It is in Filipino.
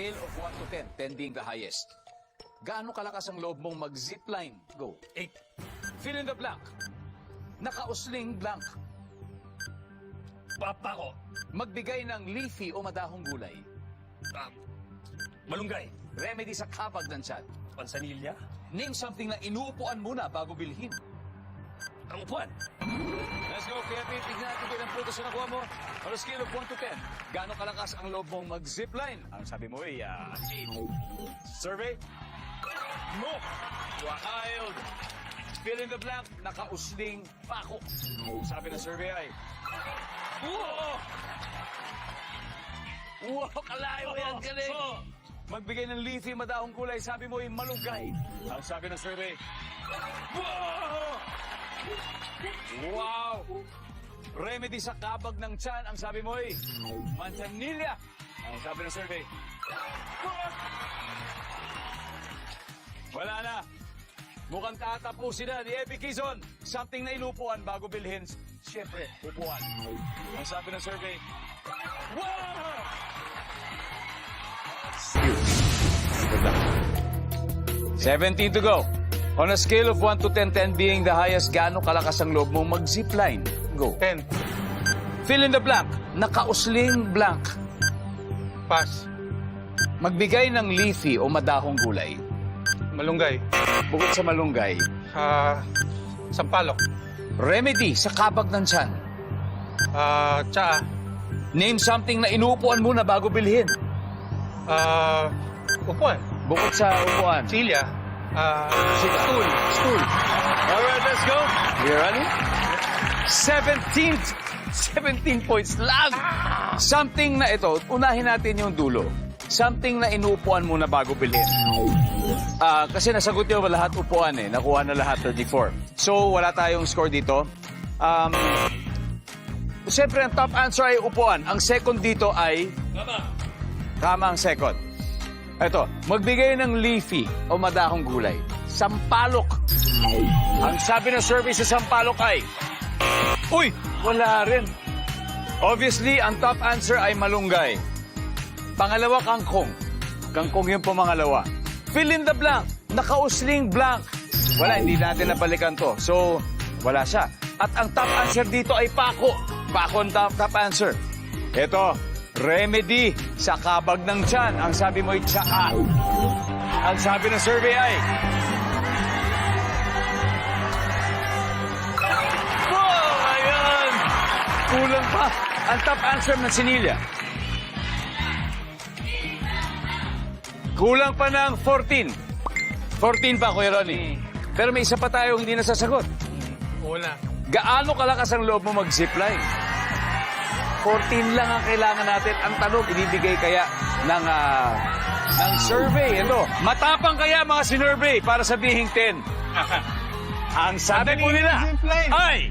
scale of 1 to 10, 10 being the highest, gaano kalakas ang loob mong mag-zipline? Go. 8. Fill in the blank. Nakausling blank. Papa ko. Magbigay ng leafy o madahong gulay. Malunggay. Remedy sa kapag ng tiyan. Pansanilya. Name something na inuupuan muna bago bilhin. Ang upuan. Let's go, kaya tignan natin kung ilang puntos na nakuha mo. On a scale of 1 to 10, gaano kalakas ang loob mong mag-zipline? Ang sabi mo ay, 8. Survey? No! Wild! Fill in the blank, nakausling pako. Sabi ng survey ay, wow! Wow, kalayo yan, galing! Magbigay ng leafy, madahong kulay, sabi mo ay malunggay. Ang sabi ng survey, wow! Wow! Remedy sa kabag ng tiyan, ang sabi mo ay manzanilla. Ang sabi ng survey, wala na. Mukhang tatapusin na ni Epi Quizon. Something na inupuan bago bilhin. Siyempre, upuan. Ang sabi ng survey, wow! 17 to go. On a scale of 1 to 10, 10 being the highest, gaano kalakas ang loob mong mag-zipline? Go. 10. Fill in the blank. Nakausling blank. Pass. Magbigay ng leafy o madahong gulay. Malunggay. Bukod sa malunggay, Sampalok. remedy sa kabag ng tiyan. Tsaa. Name something na inuupuan muna bago bilhin. Upuan. Bukod sa upuan. Silya. Stool. Stool. Alright, let's go. You ready? 17 points lang. Something na ito, unahin natin yung dulo. Something na inuupuan muna bago bilhin. Kasi nasagot nyo lahat upuan eh. Nakuha na lahat 34. So, wala tayong score dito. Siyempre, ang top answer ay upuan. Ang second dito ay... Tama ang second. Ito, magbigay ng leafy o madahong gulay. Sampalok. Ang sabi ng survey sa sampalok ay... Uy! Wala rin. Obviously, ang top answer ay malunggay. Pangalawa, kangkong. Kangkong yung pumangalawa. Fill in the blank. Nakausling blank. Wala, hindi natin nabalikan to. So, wala siya. At ang top answer dito ay pako. Pako ang top answer. Ito, remedy sa kabag ng tiyan. Ang sabi mo ay tsaa. Ang sabi ng survey ay... Oh, ayan! Kulang pa. Ang top answer ng sinilya. Kulang pa ng 14. 14 pa, Kuya Ronnie. Pero may isa pa tayo hindi nasasagot. Wala. Gaano kalakas ang loob mo mag-zipline? 14 lang ang kailangan natin. Ang tanong, ibibigay kaya ng survey. Ito, matapang kaya mga sinurvey para sabihing 10? Ang sabi po nila ay...